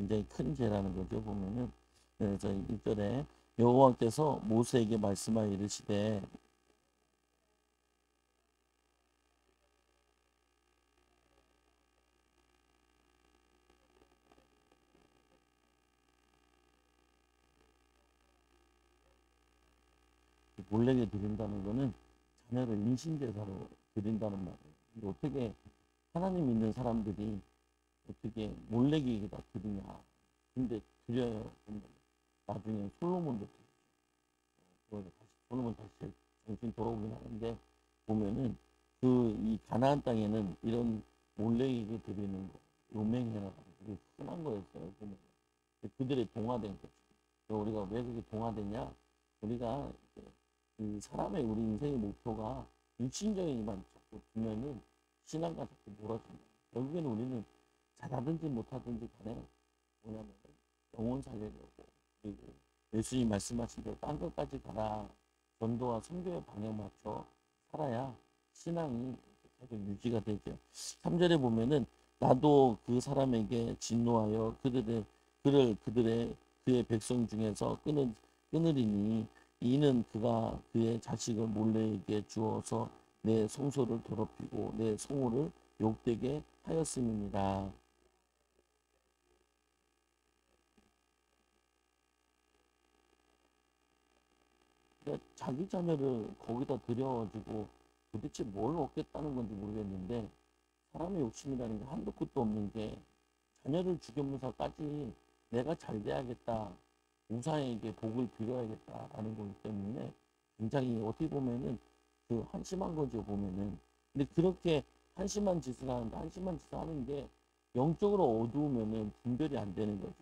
굉장히 큰 죄라는 거죠. 보면은 그래서 1절에 여호와께서 모세에게 말씀하여 이르시되 몰래게 드린다는 거는 자녀를 인신제사로 드린다는 말이에요. 근데 어떻게 하나님 믿는 사람들이 어떻게 몰래기에다 드리냐. 근데 드려요. 근데 나중에 솔로몬도 드리죠. 솔로몬 다시 정신 돌아오긴 하는데 보면은 그 이 가나안 땅에는 이런 몰래에게 드리는 거 요맹해라 그게 흔한 거였어요. 보면 그들의 동화된 거죠. 우리가 왜 그게 동화되냐? 우리가 그 사람의 우리 인생의 목표가 육신적인 일만 자꾸 두면은 신앙과 자꾸 멀어진다. 결국에는 우리는 잘하든지 못하든지 간에 뭐냐면 영혼 살리려고 그리고 예수님 말씀하신 대로 딴 것까지 가라. 전도와 선교의 방향 맞춰 살아야 신앙이 계속 유지가 되죠. 3절에 보면은 나도 그 사람에게 진노하여 그의 백성 중에서 끊으리니 이는 그가 그의 자식을 몰래에게 주어서 내 성소를 더럽히고 내 성호를 욕되게 하였음이니라. 그러니까 자기 자녀를 거기다 들여가지고 도대체 뭘 얻겠다는 건지 모르겠는데 사람의 욕심이라는 게 한도 끝도 없는 게 자녀를 죽여면서까지 내가 잘 돼야겠다. 우사에게 복을 빌어야겠다라는 거기 때문에 굉장히 어떻게 보면은 그 한심한 거죠 보면은. 근데 그렇게 한심한 짓을 하는 게 영적으로 어두우면은 분별이 안 되는 거죠.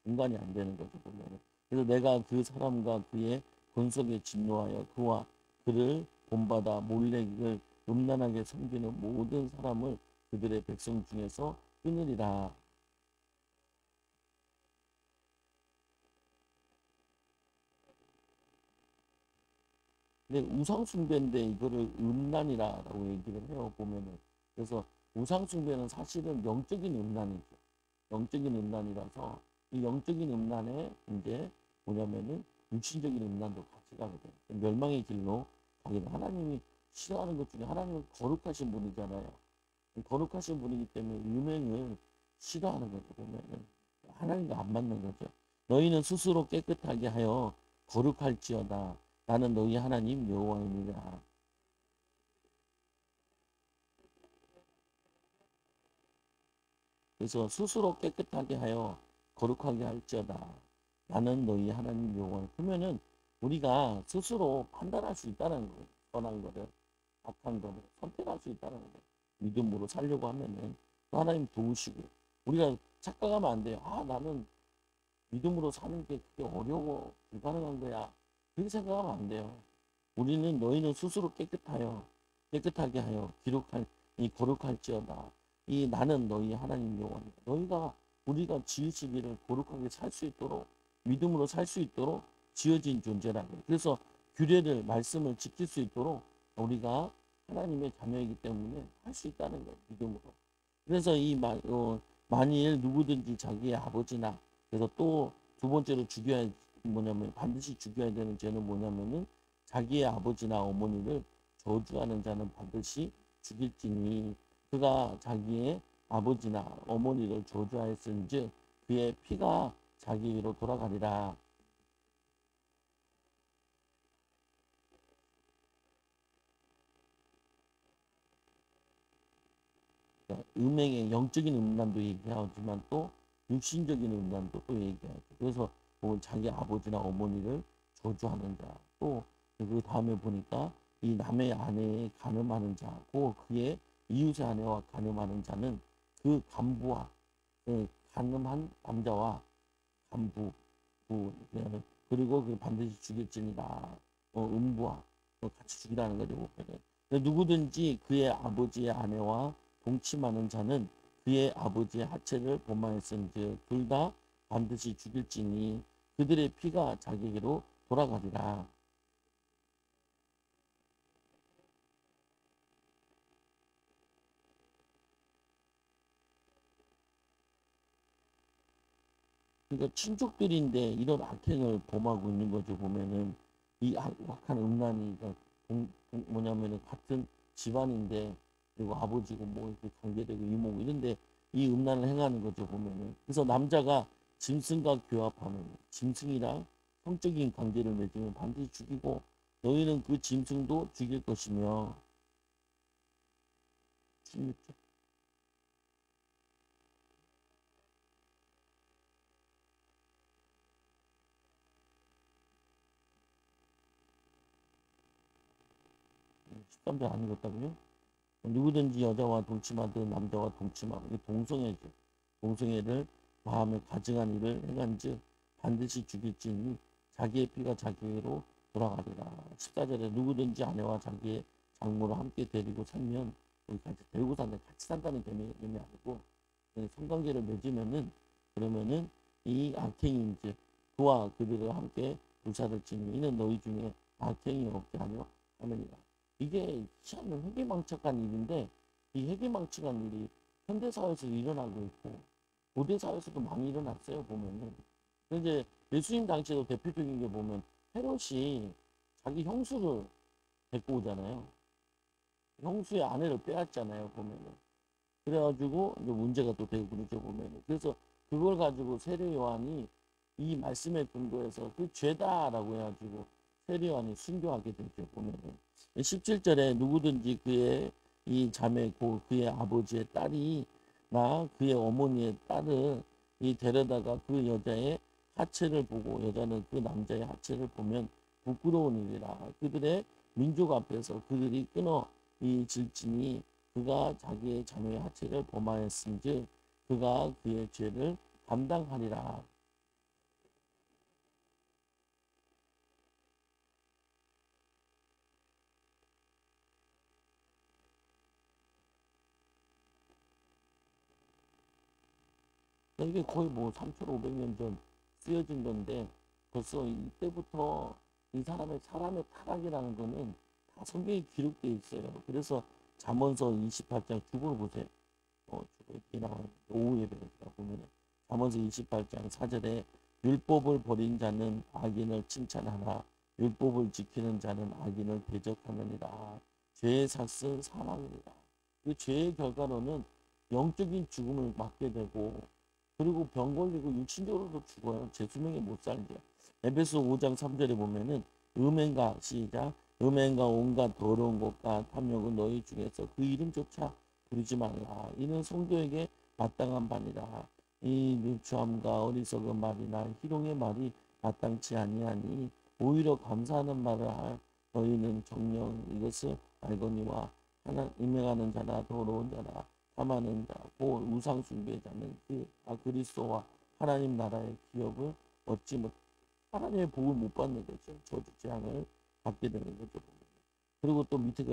분간이 안 되는 거죠 보면은. 그래서 내가 그 사람과 그의 권속에 진노하여 그와 그를 본받아 몰래를 음란하게 섬기는 모든 사람을 그들의 백성 중에서 끊으리라. 근데 우상숭배인데 이거를 음란이라고 얘기를 해요, 보면은. 그래서 우상숭배는 사실은 영적인 음란이죠. 영적인 음란이라서 이 영적인 음란에 이제 뭐냐면은 육신적인 음란도 같이 가게 돼요. 멸망의 길로 가게 돼요. 하나님이 싫어하는 것 중에 하나님은 거룩하신 분이잖아요. 거룩하신 분이기 때문에 음행을 싫어하는 거죠, 보면은. 하나님과 안 맞는 거죠. 너희는 스스로 깨끗하게 하여 거룩할지어다. 나는 너희 하나님 여호와이니라. 그래서 스스로 깨끗하게 하여 거룩하게 할지어다. 나는 너희 하나님 여호와. 그러면은 우리가 스스로 판단할 수 있다는 거예요. 선한 거를, 악한 거를 선택할 수 있다는 거예요. 믿음으로 살려고 하면은 하나님 도우시고 우리가 착각하면 안 돼요. 아 나는 믿음으로 사는 게 그게 어려워 불가능한 거야. 그렇게 생각하면 안 돼요. 우리는 너희는 스스로 깨끗하게 하여 기록할 이 거룩할지어다. 이 나는 너희 하나님 여호와니까. 너희가 우리가 지으시기를 거룩하게 살 수 있도록 믿음으로 살 수 있도록 지어진 존재라고. 그래서 규례를 말씀을 지킬 수 있도록 우리가 하나님의 자녀이기 때문에 할 수 있다는 거예요. 믿음으로. 그래서 만일 누구든지 자기의 아버지나 그래서 또 두 번째로 죽여야 뭐냐면 반드시 죽여야 되는 죄는 뭐냐면은 자기의 아버지나 어머니를 저주하는 자는 반드시 죽일지니 그가 자기의 아버지나 어머니를 저주하였은즉 그의 피가 자기로 돌아가리라. 그러니까 음행의 영적인 음란도 얘기하지만 또 육신적인 음란도 또 얘기하죠. 그래서 뭐 자기 아버지나 어머니를 저주하는 자, 또 그 다음에 보니까 이 남의 아내에 간음하는 자고 그의 이웃의 아내와 간음하는 자는 그 간부와 그 간음한 남자와 간부 그리고 그 반드시 죽일지니라 음부와 같이 죽이라는 거죠. 목표는. 누구든지 그의 아버지의 아내와 동침하는 자는 그의 아버지의 하체를 범하였은즉 둘 다 반드시 죽일지니 그들의 피가 자기에게로 돌아가리라. 그러니까 친족들인데 이런 악행을 범하고 있는 거죠. 보면은 이 악한 음란이 그러니까 뭐냐면은 같은 집안인데 그리고 아버지고 뭐 이렇게 관계되고 이모고 이런데 이 음란을 행하는 거죠. 보면은 그래서 남자가 짐승과 교합하면 짐승이랑 성적인 관계를 맺으면 반드시 죽이고 너희는 그 짐승도 죽일 것이며 16절. 십삼절 안 읽었다고요? 누구든지 여자와 동침하든 남자와 동침하고 이게 동성애죠. 동성애를 마음에 가증한 일을 행한즉 반드시 죽일지니 자기의 피가 자기에게로 돌아가리라. 14절에 누구든지 아내와 자기의 장모를 함께 데리고 살면 여기까지 데리고 산다 같이 산다는 개념이 아니고 성관계를 맺으면은 그러면은 이 악행이 이제 그와 그들과 함께 불사를 지니 이는 너희 중에 악행이 없게 하며 하느니라. 이게 참 회개망측한 일인데 이 회개망측한 일이 현대사회에서 일어나고 있고 고대사회에서도 많이 일어났어요. 보면은 이제 예수님 당시에도 대표적인 게 보면 헤롯이 자기 형수를 데리고 오잖아요. 형수의 아내를 빼앗잖아요. 보면은 그래가지고 이제 문제가 또 되고 그러죠. 보면은 그래서 그걸 가지고 세례 요한이 이 말씀에 근거해서 그 죄다라고 해가지고 세례 요한이 순교하게 되죠. 보면은 17절에 누구든지 그의 이 자매 고 그의 아버지의 딸이 나 그의 어머니의 딸을 이 데려다가 그 여자의 하체를 보고 여자는 그 남자의 하체를 보면 부끄러운 일이라 그들의 민족 앞에서 그들이 끊어 이 질지니 그가 자기의 자녀의 하체를 범하였은즉 그가 그의 죄를 감당하리라. 이게 거의 뭐 3,500년 전 쓰여진 건데 벌써 이때부터 이 사람의 타락이라는 거는 다 성경에 기록되어 있어요. 그래서 잠언서 28장 주보를 보세요. 주보 이렇게 나와요. 오후 예배가 보면 잠언서 28장 4절에 율법을 버린 자는 악인을 칭찬하나 율법을 지키는 자는 악인을 대적하느니라. 죄의 삭은 사망이니라. 그 죄의 결과로는 영적인 죽음을 맞게 되고 그리고 병 걸리고 육신적으로도 죽어요. 제 수명에 못 살죠. 에베소 5장 3절에 보면은 음행과 시작 음행과 온갖 더러운 것과 탐욕은 너희 중에서 그 이름조차 부르지 말라. 이는 성도에게 마땅한 바니라. 이 누추함과 어리석은 말이나 희롱의 말이 마땅치 아니하니 오히려 감사하는 말을 할 너희는 정녕 이것을 알거니와 하나 임행하는 자나 더러운 자나 탐하는 자, 곧 우상 숭배자는 그리스도와 하나님 나라의 기업을 얻지 못, 하나님의 복을 못 받는 거죠. 저주 재앙을 받게 되는 거죠. 그리고 또 밑에가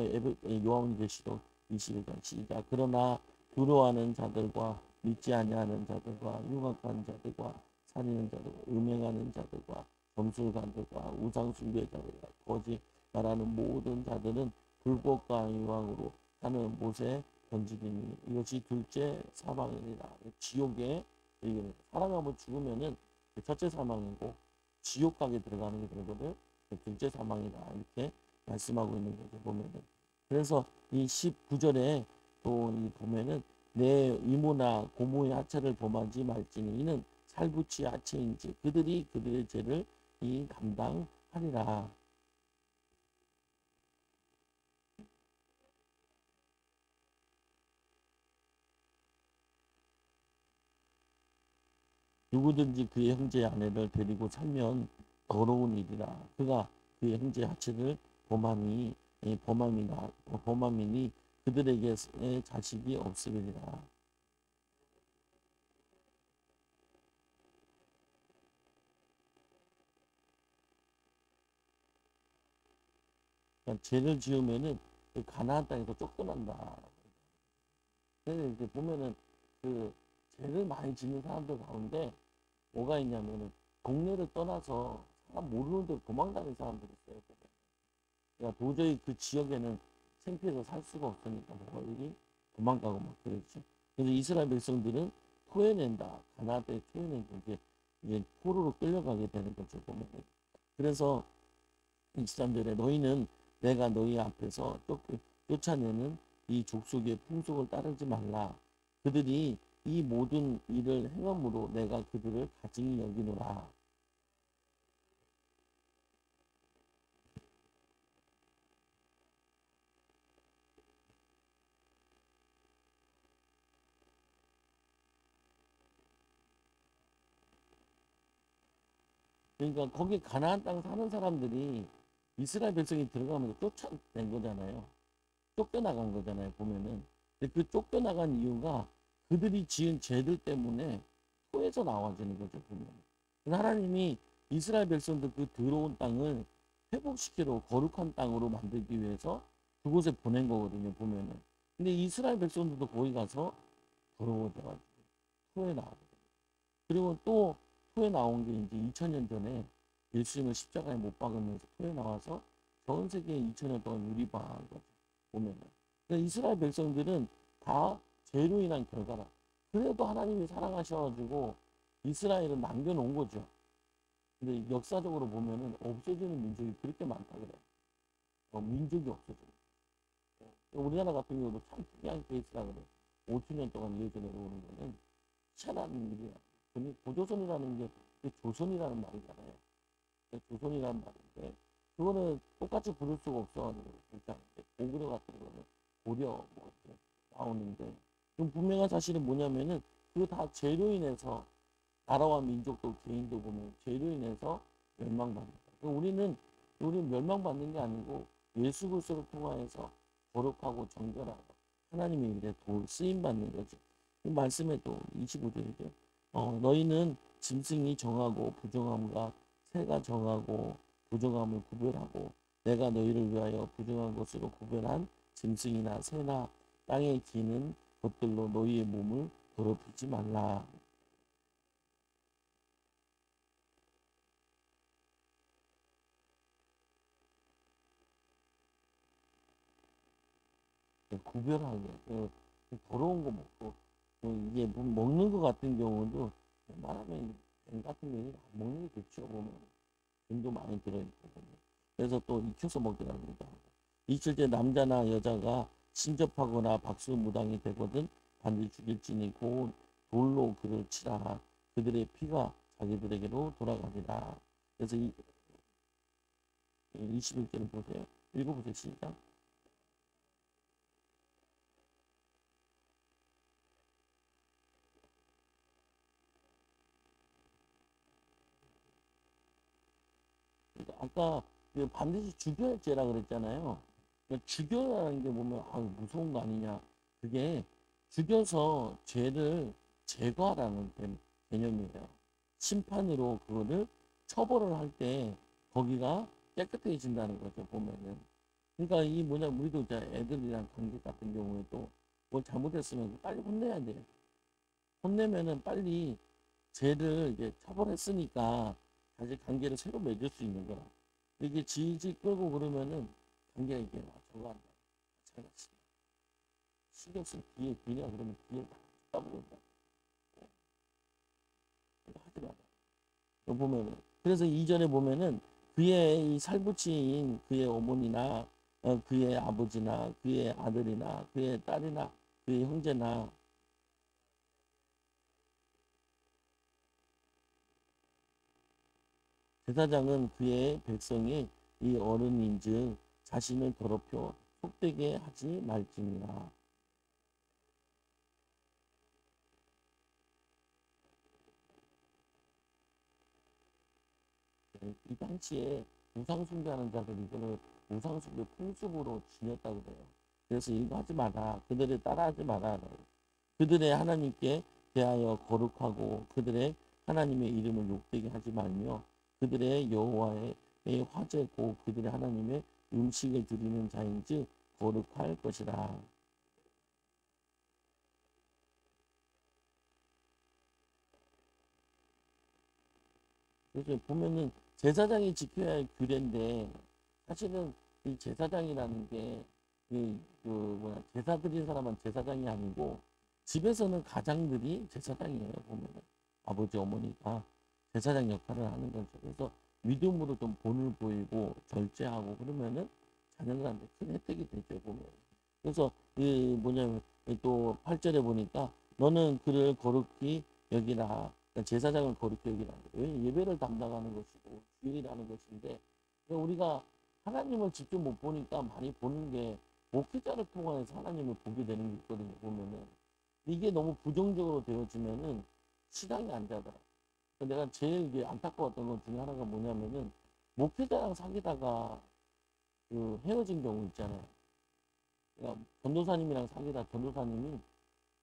요한계시록 21장 시작. 그러나 두려워하는 자들과 믿지 아니하는 자들과 흉악한 자들과 살인하는 자들과 음행하는 자들과 점술가들과 우상 숭배자들과 거짓 말하는 모든 자들은 불꽃과 유황으로 하는 못에 던지기니 이것이 둘째 사망이니라. 지옥에 사람이 한번 죽으면은 첫째 사망이고 지옥 가게 들어가는 게 되거든. 둘째 사망이다 이렇게 말씀하고 있는 거죠. 보면은 그래서 이 19절에 또 보면은 내 이모나 고모의 하체를 범하지 말지니 이는 살부치 하체인지 그들이 그들의 죄를 이 감당하리라. 누구든지 그의 형제의 아내를 데리고 살면 더러운 일이라. 그가 그의 형제의 하체를 범함이 범함이니 그들에게 자식이 없으리라. 그러니까 죄를 지으면은 그 가나안 땅에서 쫓겨난다. 그래서 이제 보면은 그 죄를 많이 짓는 사람들 가운데 뭐가 있냐면은 동네를 떠나서 사람 모르는 데 도망다니는 사람들이 있어요. 그러니까 도저히 그 지역에는 생피해서 살 수가 없으니까 뭐 멀리 도망가고 막 그랬죠. 그래서 이스라엘 백성들은 토해낸다. 가나안 땅에 토해낸 게 이제 포로로 끌려가게 되는 거죠, 보면은. 그래서 이 사람들의 너희는 내가 너희 앞에서 쫓아내는 이 족속의 풍속을 따르지 말라. 그들이 이 모든 일을 행함으로 내가 그들을 가증히 여기노라. 그러니까 거기 가나안 땅 사는 사람들이 이스라엘 백성이 들어가면서 쫓아낸 거잖아요. 쫓겨나간 거잖아요, 보면은. 근데 그 쫓겨나간 이유가 그들이 지은 죄들 때문에 토에서 나와지는 거죠, 보면. 하나님이 이스라엘 백성들 그 들어온 땅을 회복시키러 거룩한 땅으로 만들기 위해서 그곳에 보낸 거거든요, 보면은. 근데 이스라엘 백성들도 거기 가서 더러워져가지고 토에 나오고. 그리고 또 토에 나온 게 이제 2000년 전에 예수님을 십자가에 못 박으면서 토에 나와서 전 세계에 2000년 동안 유리방한 거죠, 보면은. 그러니까 이스라엘 백성들은 다 죄로 인한 결과라. 그래도 하나님이 사랑하셔가지고 이스라엘은 남겨놓은 거죠. 근데 역사적으로 보면은 없어지는 민족이 그렇게 많다 그래요. 민족이 없어져요. 우리나라 같은 경우도 참 특이한 케이스라 그래요. 5천년 동안 이어져 내려오는 거는 희한한 일이야. 근데 고조선이라는 게 조선이라는 말이잖아요. 조선이라는 말인데 그거는 똑같이 부를 수가 없어가지고 진짜 고구려 같은 거는 고려 뭐 이렇게 나오는데 그럼 분명한 사실은 뭐냐면은 그거 다 죄로 인해서 나라와 민족도 개인도 보면 죄로 인해서 멸망받는다. 우리는 멸망받는 게 아니고 예수 그리스도를 통하여서 거룩하고 정결하고 하나님의 일에 쓰임 받는 거죠. 그 말씀에도 25절이죠. 너희는 짐승이 정하고 부정함과 새가 정하고 부정함을 구별하고 내가 너희를 위하여 부정한 것으로 구별한 짐승이나 새나 땅에 기는 것들로 너희의 몸을 더럽히지 말라. 구별하게 더러운 거 먹고 이게 먹는 거 같은 경우도 말하면 뱀 같은 경우는 안 먹는 게 좋죠. 보면 뱀도 많이 들어있거든요. 그래서 또 익혀서 먹으라고 하고 익힐 때 남자나 여자가 침접하거나 박수무당이 되거든 반드시 죽일지니 곧 돌로 그를 치라. 그들의 피가 자기들에게로 돌아가리라. 그래서 21절을 보세요. 읽어보세요. 시작. 그러니까 아까 반드시 죽여야 할 죄라 그랬잖아요. 그러니까 죽여라는 게 보면 무서운 거 아니냐. 그게 죽여서 죄를 제거하라는 개념이에요. 심판으로 그거를 처벌을 할 때 거기가 깨끗해진다는 거죠, 보면은. 그러니까 이 뭐냐, 우리도 이제 애들이랑 관계 같은 경우에도 뭘 잘못했으면 빨리 혼내야 돼요. 혼내면은 빨리 죄를 이제 처벌했으니까 다시 관계를 새로 맺을 수 있는 거라. 이게 질질 끌고 그러면은 관계가 이게 저거 한다. 마찬가지. 신경 쓸 기회 기냐 그러면 기회를 다 따버린다. 하지 마라. 보면은 그래서 이전에 보면은 그의 이 살부치인 그의 어머니나 그의 아버지나 그의 아들이나 그의 딸이나 그의 형제나 제사장은 그의 백성이 이 어른인즉 자신을 더럽혀 속되게 하지 말지니라. 이 당시에 우상숭배하는 자들이 이거를 우상숭배 풍습으로 지녔다고 그래요. 그래서 이거 하지 마라. 그들을 따라하지 마라. 그들의 하나님께 대하여 거룩하고 그들의 하나님의 이름을 욕되게 하지 말며 그들의 여호와의 화제고 그들의 하나님의 음식을 드리는 자인지 거룩할 것이라. 그래서 보면은 제사장이 지켜야 할 규례인데 사실은 이 제사장이라는 게 제사 드린 사람은 제사장이 아니고 집에서는 가장들이 제사장이에요. 보면은 아버지 어머니가 제사장 역할을 하는 거죠. 그래서 믿음으로 좀 본을 보이고 절제하고 그러면은 자녀들한테 큰 혜택이 되죠, 보면. 그래서 이 뭐냐면 또 8절에 보니까 너는 그를 거룩히 여기라. 그러니까 제사장을 거룩히 여기라. 왜 예배를 담당하는 것이고 주일이라는 것인데 우리가 하나님을 직접 못 보니까 많이 보는 게 목회자를 통해서 하나님을 보게 되는 게 있거든요. 보면은 이게 너무 부정적으로 되어지면은 신앙이 안 자더라. 내가 제일 이게 안타까웠던 것 중에 하나가 뭐냐면은 목회자랑 사귀다가 그 헤어진 경우 있잖아요. 그러니까 전도사님이랑 사귀다 전도사님이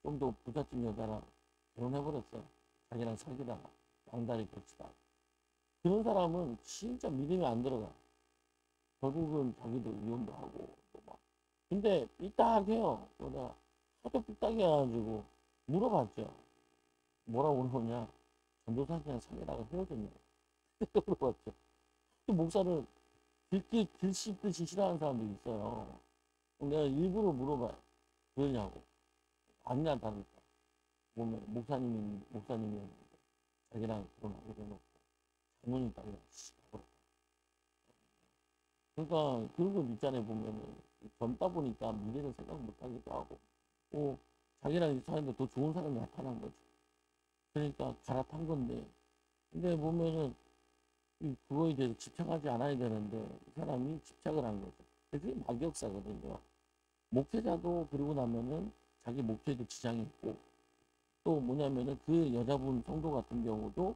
좀 더 부잣집 여자랑 결혼해버렸어요. 자기랑 사귀다가 양다리 겹치다가. 그런 사람은 진짜 믿음이 안 들어가. 결국은 자기도 이혼도 하고 또 막. 근데 삐딱해요. 내가 하도 삐딱해 가지고 물어봤죠. 뭐라고 그러냐. 전도사님이랑 사귀다가 헤어졌냐. 물어봤죠. 또 목사를 길 씹듯이 싫어하는 사람도 있어요. 내가 일부러 물어봐요. 그러냐고. 아니나 다를까. 보면 목사님이었는데 자기랑 결혼하게 돼놓고 장모님 딸이랑 씨발버렸다. 그러니까 그런 거 있잖아요. 보면은 젊다 보니까 미래를 생각 못하기도 하고 자기랑 사는데 더 좋은 사람이 나타난 거죠. 그러니까 갈아탄 건데 근데 보면은 그거에 대해서 집착하지 않아야 되는데 이 사람이 집착을 한 거죠. 그게 막역사거든요. 목회자도 그러고 나면은 자기 목회에도 지장이 있고 또 뭐냐면은 그 여자분 성도 같은 경우도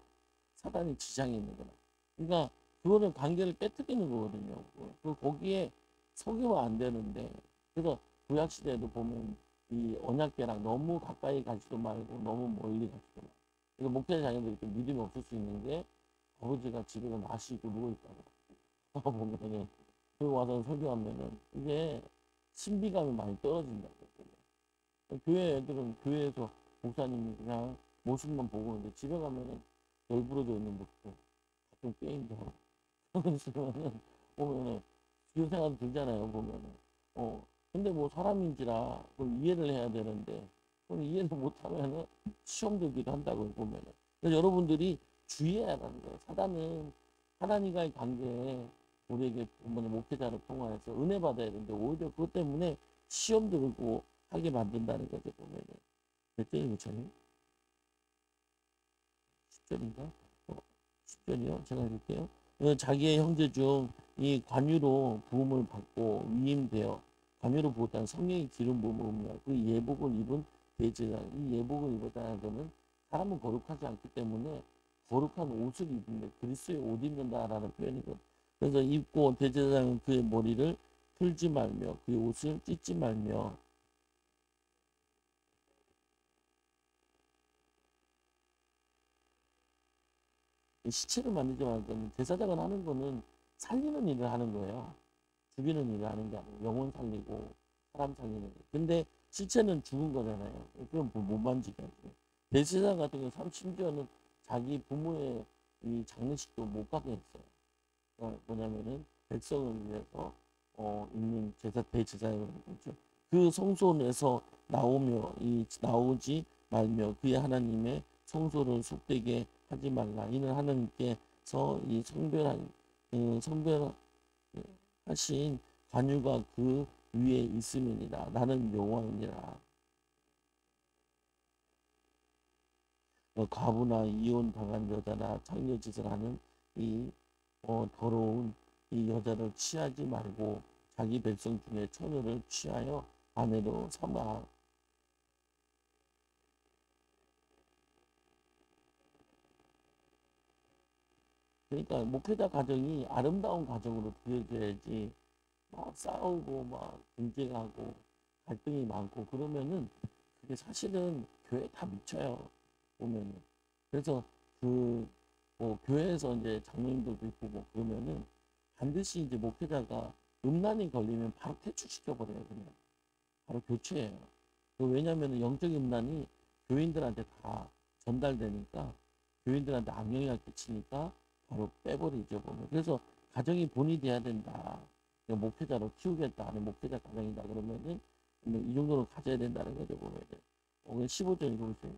사단이 지장이 있는 거라. 그러니까 그거는 관계를 깨뜨리는 거거든요. 거기에 속이면 안 되는데 그래서 구약 시대에도 보면 이 언약궤랑 너무 가까이 가지도 말고 너무 멀리 가지도 말고. 그러니까 목회자 자녀들이 좀 믿음이 없을 수 있는 게 아버지가 집에서 마시고 누워있다고 보면은 그리고 와서 설교하면은 이게 신비감이 많이 떨어진다고. 교회 애들은 교회에서 목사님이 그냥 모습만 보고 있는데 집에 가면은 널브러져 있는 모습 가끔 게임도 하고 그러면은 보면은 그런 생각도 들잖아요. 보면은 근데 뭐 사람인지라 그걸 이해를 해야 되는데 그걸 이해를 못하면은 시험 들기도 한다고 보면은 그래서 여러분들이 주의해야 하는 거예요. 사단은 하나님과의 관계에 우리에게 목회자를 통하여서 은혜 받아야 되는데 오히려 그것 때문에 시험 들고 하게 만든다는 거죠. 보면은 몇 절이 몇 절이요? 10절인가? 10절이요? 제가 읽을게요. 자기의 형제 중 이 관유로 부음을 받고 위임되어 관유로 부었다는 성령의 기름 부음을 그 예복을 입은 대제사 이 예복을 입었다는 것은 사람은 거룩하지 않기 때문에 거룩한 옷을 입는데 그리스도의 옷 입는다라는 표현이거든요. 그래서 입고 대제사장은 그의 머리를 풀지 말며 그의 옷을 찢지 말며 시체를 만들지 말고 제사장은 하는 거는 살리는 일을 하는 거예요. 죽이는 일을 하는 게 아니고 영혼 살리고 사람 살리는 거. 근데 시체는 죽은 거잖아요. 그럼 못 만지게 하죠. 대제사장 같은 경우 심지어는 자기 부모의 이 장례식도 못 가게 했어요. 뭐냐면은 백성을 위해서 있는 대제사장을 거죠. 그 성소에서 나오지 말며 그의 하나님의 성소를 속되게 하지 말라. 이는 하나님께서 이 성별하신 관유가 그 위에 있음이니라. 나는 여호와이니라. 과부나 이혼 당한 여자나 창녀짓을 하는 이 더러운 이 여자를 취하지 말고 자기 백성 중에 처녀를 취하여 아내로 삼아. 그러니까 목회자 가정이 아름다운 가정으로 되어져야지 막 싸우고 막 분쟁하고 갈등이 많고 그러면은 그게 사실은 교회 다 미쳐요. 보면은. 그래서 교회에서 이제 장로님들도 있고 뭐 그러면은 반드시 이제 목회자가 음란이 걸리면 바로 퇴출시켜버려요. 그냥. 바로 교체해요. 왜냐면은 영적 음란이 교인들한테 다 전달되니까 교인들한테 악영향을 끼치니까 바로 빼버리죠. 보면. 그래서 가정이 본이 돼야 된다. 목회자로 키우겠다. 아니 목회자 가정이다. 그러면은 이 정도는 가져야 된다는 거죠. 보면은. 15절 읽어보세요.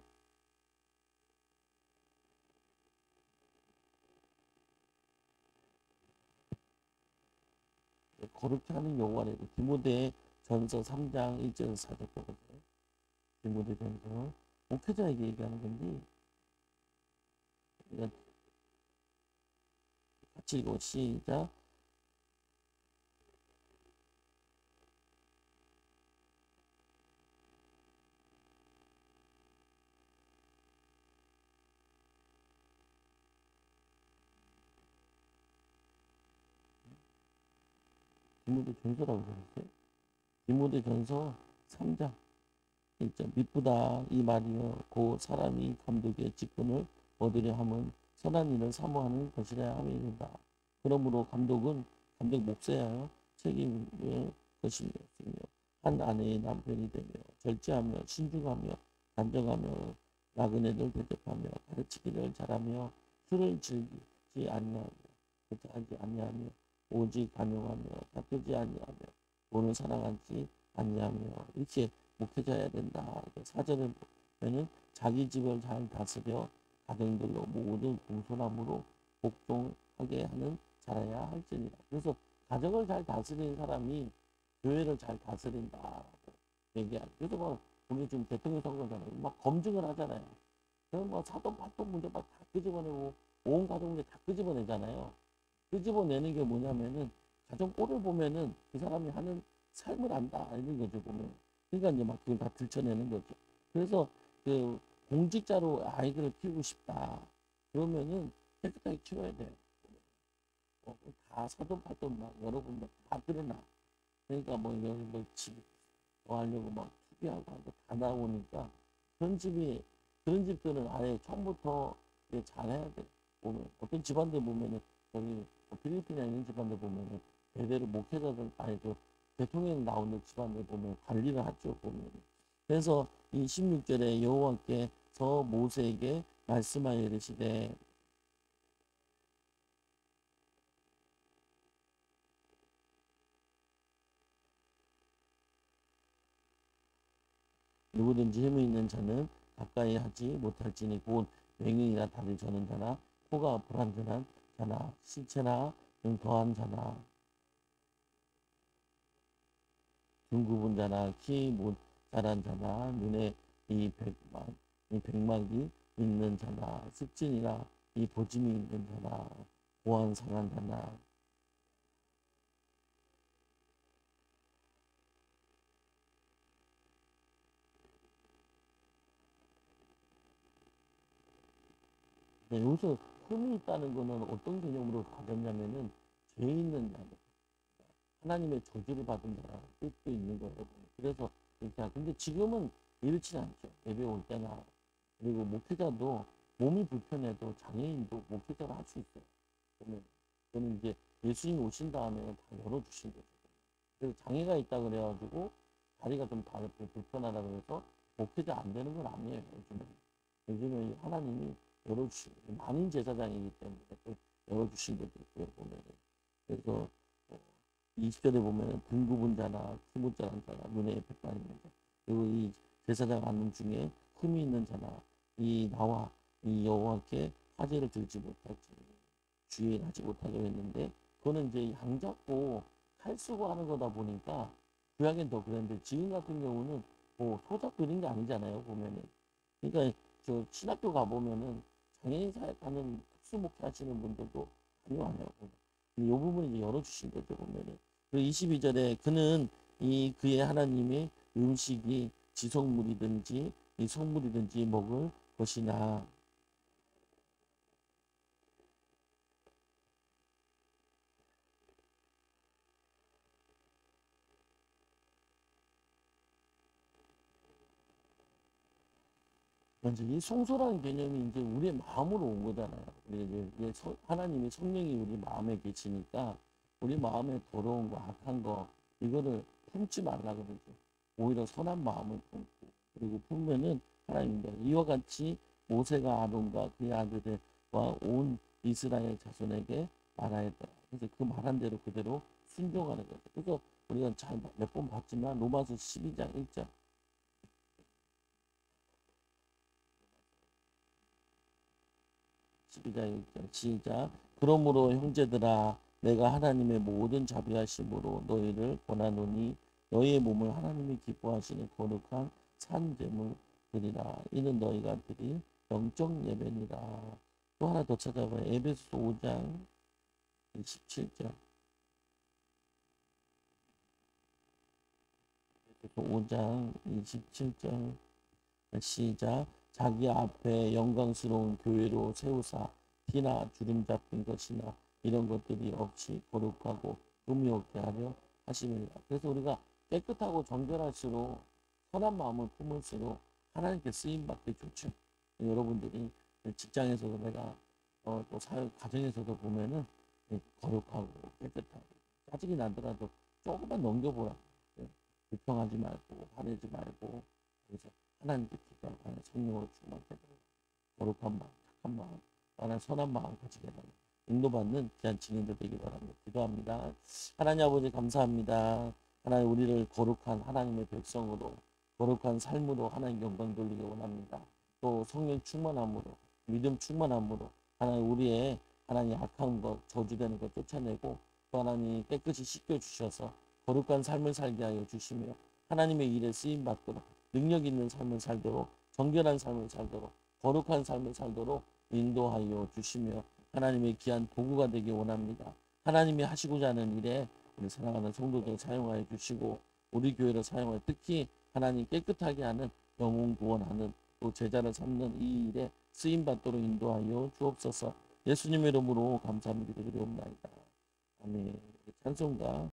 거룩히 하는 여호와를 디모데 전서 3장 1절에서 4절 거거든요. 디모데 전서 목회자에게 얘기하는 건데 이건 같이 읽어 시작. 디모데 전서라고 그랬어요. 디모데 전서 3장 1절 미쁘다 이 말이여 고 사람이 감독의 직분을 얻으려 함은 선한 일을 사모하는 것이라 함이니라. 그러므로 감독 몫에하여 책임의 것이며 한 아내의 남편이 되며 절제하며 신중하며 단정하며 나그네를 대접하며 가르치기를 잘하며 술을 즐기지 아니하며 거절하지 아니하며 오직 간용하며 다투지 아니하며 돈을 사랑하지 아니하며 이렇게 목회자여야 된다. 사절을 보면은 자기 집을 잘 다스려 가정들로 모든 공손함으로 복종하게 하는 자라야 할지니라. 그래서 가정을 잘 다스리는 사람이 교회를 잘 다스린다. 얘기하죠. 그래서 뭐 우리 지금 대통령 선거잖아요. 막 검증을 하잖아요. 그럼 뭐 사돈 팔돈 문제 막 다 끄집어내고 온 가족 문제 다 끄집어내잖아요. 끄집어내는 게 뭐냐면은 가정 꼴을 보면은 그 사람이 하는 삶을 안다 이런 거죠 보면. 그러니까 이제 막 그걸 다 들춰내는 거죠. 그래서 그 공직자로 아이들을 키우고 싶다. 그러면은 깨끗하게 키워야 돼요. 다 사돈 팔돈 막 여러분 다 드러나. 그러니까 뭐 여기 뭐집 하려고 막 투기하고 하고 다 나오니까 그런 집들은 아예 처음부터 잘해야 돼. 보면 어떤 집안들 보면은 여기 필리핀이나 이런 집안들 보면은 대대로 목회자들 아니 그 대통령 나오는 집안들 보면 관리를 하죠 보면. 그래서 이 16절에 여호와께서 모세에게 말씀하여 이르시되 누구든지 힘이 있는 자는 가까이 하지 못할지니 곧 맹인이나 다리 저는 자나 코가 불완전한 자나 신체나 등 더한 자나 둥굽은 자나 키 못 자란 자나 눈에 이 백막이 있는 자나 습진이나 이 보짐이 있는 자나 보안 상한 자나 네, 여기서 흠이 있다는 거는 어떤 개념으로 가졌냐면은 죄 있는 자들 하나님의 저주를 받은 자라는 뜻도 있는 거거든요. 그래서 이렇게 근데 지금은 이렇지는 않죠. 예배 올 때나 그리고 목회자도 몸이 불편해도 장애인도 목회자를 할 수 있어요. 그러면 저는 이제 예수님 오신 다음에 다 열어주신 거죠. 그래서 장애가 있다 그래가지고 다리가 좀 불편하다 그래서 목회자 안 되는 건 아니에요. 요즘에 하나님이 열어주신 만인 제사장이기 때문에 또 열어주신 거죠. 보면 그래서 20절에 보면 등급은 자나 키못 자란 자나 눈에 백발 있는 자 그리고 이 제사장 안는 중에 흠이 있는 자나 이 나와 이 여호와께 화제를 들지 못할지 주의하지 못하게 했는데 그거는 이제 양 잡고 칼 쓰고 하는 거다 보니까 구약엔 더 그랬는데 지금 같은 경우는 뭐 소잡고 이런 게 아니잖아요 보면은 그러니까 저 신학교 가보면은 장애인 사역하는 특수 목회 하시는 분들도 많이 와요. 이 부분을 이제 열어주신 거죠 보면은 그리고 22절에 그는 이 그의 하나님의 음식이 지성물이든지 이 성물이든지 먹을 것이나 먼저 이 성소라는 개념이 이제 우리의 마음으로 온 거잖아요. 이제 하나님의 성령이 우리 마음에 계시니까 우리 마음에 더러운 거, 악한 거 이거를 품지 말라 그러죠. 오히려 선한 마음을 품고 그리고 품면은 하나님입니다. 이와 같이 모세가 아론과 그의 아들과 온 이스라엘 자손에게 말하였다. 그래서 그 말한 대로 그대로 순종하는 거죠. 그래서 우리가 잘 몇 번 봤지만 로마서 12장 1절 12장 1절 시작 그러므로 형제들아 내가 하나님의 모든 자비하심으로 너희를 권하노니 너희의 몸을 하나님이 기뻐하시는 거룩한 산 제물 드리라. 이는 너희가 드릴 영적 예배니라. 또 하나 더 찾아봐요. 에베소 5장 27절. 에베소 5장 27절. 시작. 자기 앞에 영광스러운 교회로 세우사 티나 주름 잡힌 것이나 이런 것들이 없이 거룩하고 흠이 없게 하려 하심이니라. 그래서 우리가 깨끗하고 정결할수록 선한 마음을 품을수록 하나님께 쓰임 받기 좋죠. 여러분들이 직장에서도 내가 또 사회 가정에서도 보면은 거룩하고 깨끗하고 짜증이 나더라도 조금만 넘겨보라. 불평하지 말고 화내지 말고 그래서 하나님께 기도하고 성령으로 충만하게 되고 거룩한 마음, 착한 마음, 나는 선한 마음 가지게 되는 인도받는 귀한 증인들 되기 바랍니다. 기도합니다. 하나님 아버지 감사합니다. 하나님 우리를 거룩한 하나님의 백성으로 거룩한 삶으로 하나님 영광 돌리기 원합니다. 또 성령 충만함으로 믿음 충만함으로 하나님 우리의 하나님 악한 것 저주되는 것 쫓아내고 또 하나님 깨끗이 씻겨 주셔서 거룩한 삶을 살게 하여 주시며 하나님의 일에 쓰임 받도록 능력 있는 삶을 살도록 정결한 삶을 살도록 거룩한 삶을 살도록 인도하여 주시며 하나님의 귀한 도구가 되기 원합니다. 하나님이 하시고자 하는 일에 우리 사랑하는 성도들 사용하여 주시고 우리 교회를 사용하여 특히 하나님 깨끗하게 하는 영혼 구원하는 또 제자를 삼는 이 일에 쓰임 받도록 인도하여 주옵소서. 예수님의 이름으로 감사합니다. 드리옵나이다. 아멘. 찬송가